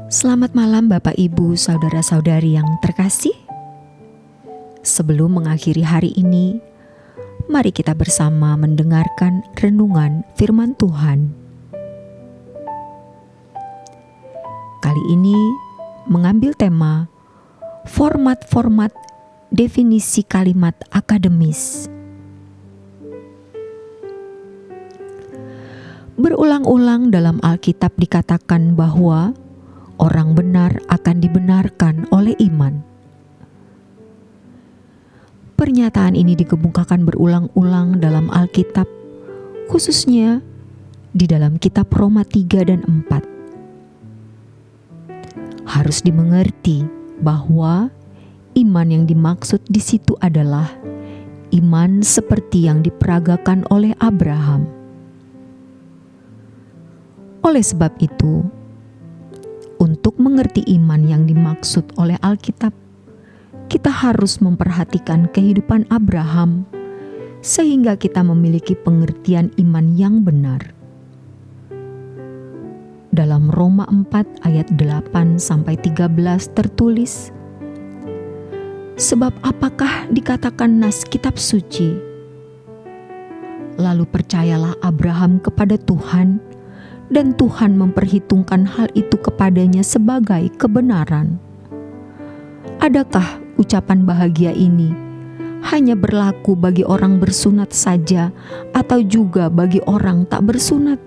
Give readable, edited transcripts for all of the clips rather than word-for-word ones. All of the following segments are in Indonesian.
Selamat malam Bapak Ibu, Saudara-saudari yang terkasih. Sebelum mengakhiri hari ini, mari kita bersama mendengarkan renungan firman Tuhan. Kali ini mengambil tema format-format definisi kalimat akademis. Berulang-ulang dalam Alkitab dikatakan bahwa orang benar akan dibenarkan oleh iman. Pernyataan ini dikemukakan berulang-ulang dalam Alkitab, khususnya di dalam kitab Roma 3 dan 4. Harus dimengerti bahwa iman yang dimaksud di situ adalah iman seperti yang diperagakan oleh Abraham. Oleh sebab itu, untuk mengerti iman yang dimaksud oleh Alkitab, kita harus memperhatikan kehidupan Abraham sehingga kita memiliki pengertian iman yang benar. Dalam Roma 4 ayat 8-13 tertulis, "Sebab apakah dikatakan nas kitab suci? Lalu percayalah Abraham kepada Tuhan, dan Tuhan memperhitungkan hal itu kepadanya sebagai kebenaran." Adakah ucapan bahagia ini hanya berlaku bagi orang bersunat saja atau juga bagi orang tak bersunat?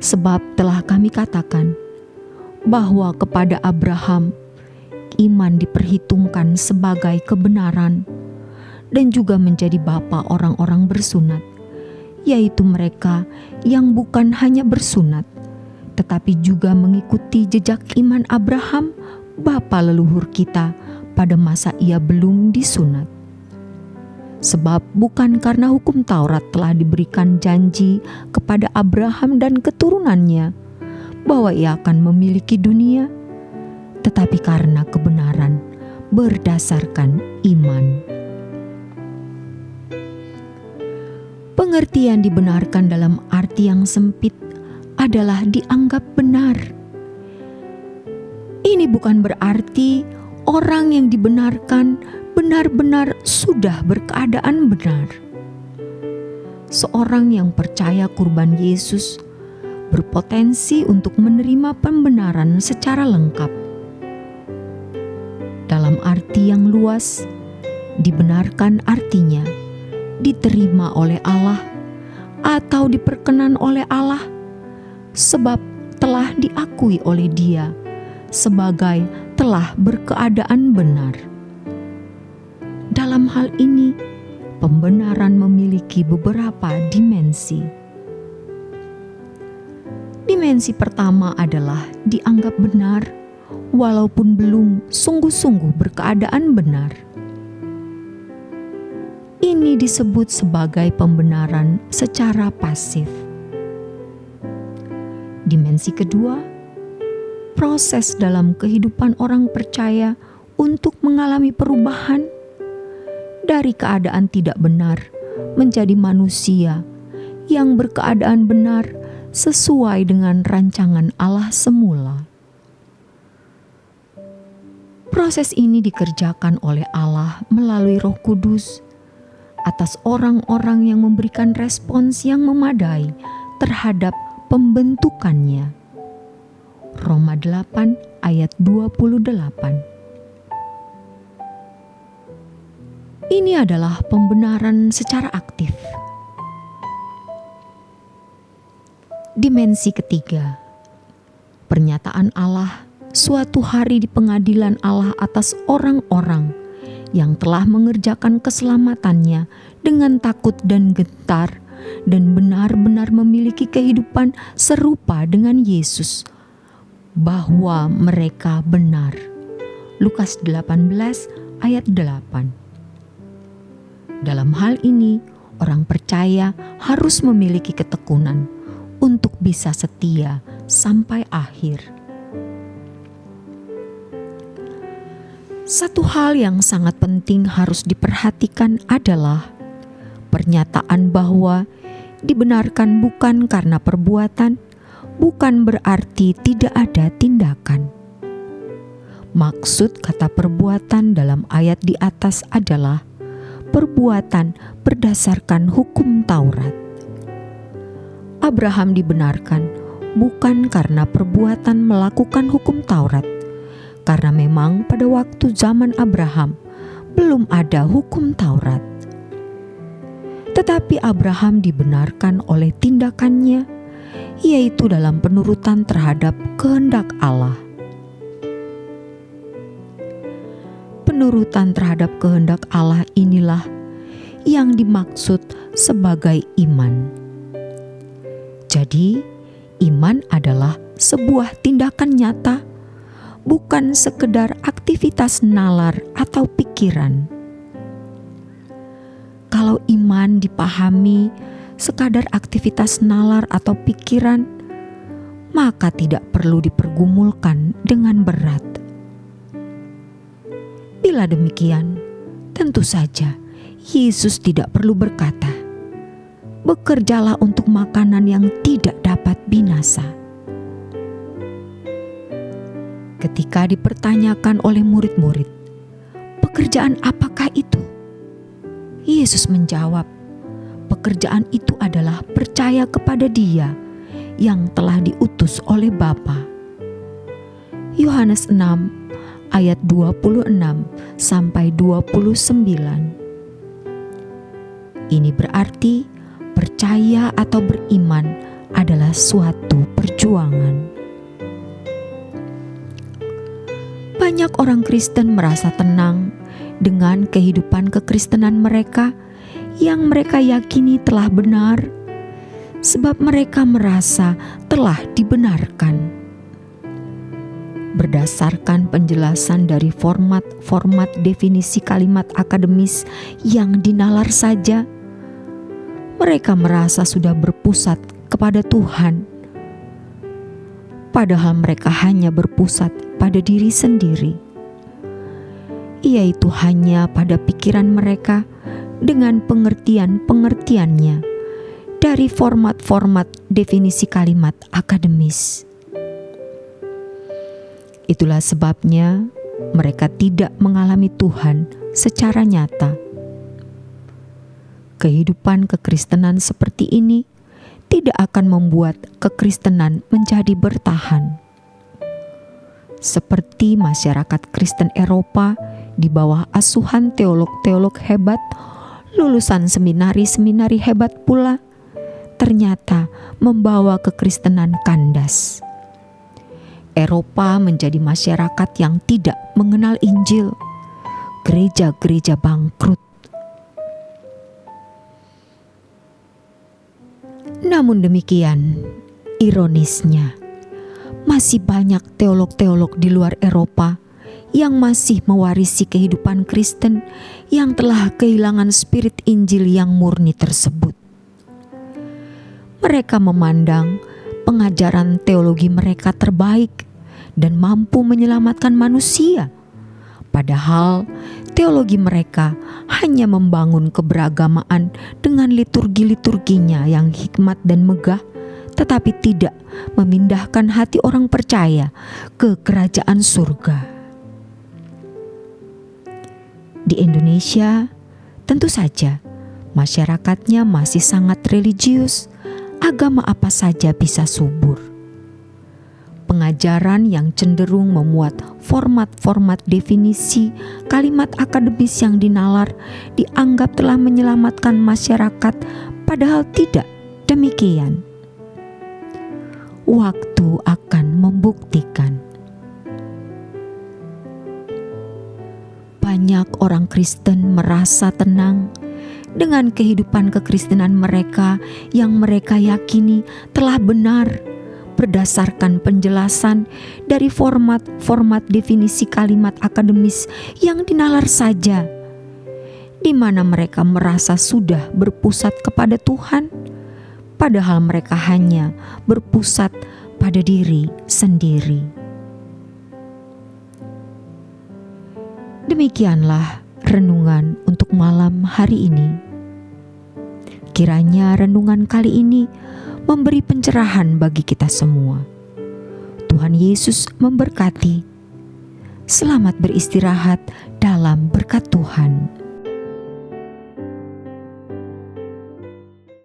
Sebab telah kami katakan bahwa kepada Abraham iman diperhitungkan sebagai kebenaran dan juga menjadi bapa orang-orang bersunat, yaitu mereka yang bukan hanya bersunat, tetapi juga mengikuti jejak iman Abraham, bapa leluhur kita, pada masa ia belum disunat. Sebab bukan karena hukum Taurat telah diberikan janji kepada Abraham dan keturunannya bahwa ia akan memiliki dunia, tetapi karena kebenaran berdasarkan iman. Pengertian dibenarkan dalam arti yang sempit adalah dianggap benar. Ini bukan berarti orang yang dibenarkan benar-benar sudah berkeadaan benar. Seorang yang percaya kurban Yesus berpotensi untuk menerima pembenaran secara lengkap. Dalam arti yang luas, dibenarkan artinya diterima oleh Allah atau diperkenan oleh Allah sebab telah diakui oleh Dia sebagai telah berkeadaan benar. Dalam hal ini, pembenaran memiliki beberapa dimensi. Dimensi pertama adalah dianggap benar walaupun belum sungguh-sungguh berkeadaan benar. Ini disebut sebagai pembenaran secara pasif. Dimensi kedua, proses dalam kehidupan orang percaya untuk mengalami perubahan dari keadaan tidak benar menjadi manusia yang berkeadaan benar sesuai dengan rancangan Allah semula. Proses ini dikerjakan oleh Allah melalui Roh Kudus atas orang-orang yang memberikan respons yang memadai terhadap pembentukannya. Roma 8 ayat 28. Ini adalah pembenaran secara aktif. Dimensi ketiga, pernyataan Allah suatu hari di pengadilan Allah atas orang-orang yang telah mengerjakan keselamatannya dengan takut dan gentar dan benar-benar memiliki kehidupan serupa dengan Yesus, bahwa mereka benar. Lukas 18 ayat 8. Dalam hal ini, orang percaya harus memiliki ketekunan untuk bisa setia sampai akhir. Satu hal yang sangat penting harus diperhatikan adalah pernyataan bahwa dibenarkan bukan karena perbuatan, bukan berarti tidak ada tindakan. Maksud kata perbuatan dalam ayat di atas adalah perbuatan berdasarkan hukum Taurat. Abraham dibenarkan bukan karena perbuatan melakukan hukum Taurat, karena memang pada waktu zaman Abraham belum ada hukum Taurat. Tetapi Abraham dibenarkan oleh tindakannya, yaitu dalam penurutan terhadap kehendak Allah. Penurutan terhadap kehendak Allah inilah yang dimaksud sebagai iman. Jadi, iman adalah sebuah tindakan nyata, bukan sekedar aktivitas nalar atau pikiran. Kalau iman dipahami sekadar aktivitas nalar atau pikiran, maka tidak perlu dipergumulkan dengan berat. Bila demikian, tentu saja Yesus tidak perlu berkata, "Bekerjalah untuk makanan yang tidak dapat binasa." Ketika dipertanyakan oleh murid-murid, "Pekerjaan apakah itu?" Yesus menjawab, "Pekerjaan itu adalah percaya kepada Dia yang telah diutus oleh Bapa." Yohanes 6 ayat 26 sampai 29. Ini berarti percaya atau beriman adalah suatu perjuangan. Banyak orang Kristen merasa tenang dengan kehidupan kekristenan mereka yang mereka yakini telah benar, sebab mereka merasa telah dibenarkan. Berdasarkan penjelasan dari format definisi kalimat akademis yang dinalar saja, mereka merasa sudah berpusat kepada Tuhan, padahal mereka hanya berpusat pada diri sendiri, yaitu hanya pada pikiran mereka dengan pengertian-pengertiannya dari format-format definisi kalimat akademis. Itulah sebabnya mereka tidak mengalami Tuhan secara nyata. Kehidupan kekristenan seperti ini tidak akan membuat kekristenan menjadi bertahan. Seperti masyarakat Kristen Eropa di bawah asuhan teolog-teolog hebat, lulusan seminari-seminari hebat pula, ternyata membawa kekristenan kandas. Eropa menjadi masyarakat yang tidak mengenal Injil. Gereja-gereja bangkrut. Namun demikian, ironisnya, masih banyak teolog-teolog di luar Eropa yang masih mewarisi kehidupan Kristen yang telah kehilangan spirit Injil yang murni tersebut. Mereka memandang pengajaran teologi mereka terbaik dan mampu menyelamatkan manusia. Padahal teologi mereka hanya membangun keberagamaan dengan liturgi-liturginya yang hikmat dan megah, tetapi tidak memindahkan hati orang percaya ke kerajaan surga. Di Indonesia, tentu saja masyarakatnya masih sangat religius. Agama apa saja bisa subur. Pengajaran yang cenderung memuat format-format definisi kalimat akademis yang dinalar dianggap telah menyelamatkan masyarakat, padahal tidak demikian. Waktu akan membuktikan. Banyak orang Kristen merasa tenang dengan kehidupan kekristenan mereka yang mereka yakini telah benar berdasarkan penjelasan dari format-format definisi kalimat akademis yang dinalar saja, di mana mereka merasa sudah berpusat kepada Tuhan, padahal mereka hanya berpusat pada diri sendiri. Demikianlah renungan untuk malam hari ini. Kiranya renungan kali ini memberi pencerahan bagi kita semua. Tuhan Yesus memberkati. Selamat beristirahat dalam berkat Tuhan.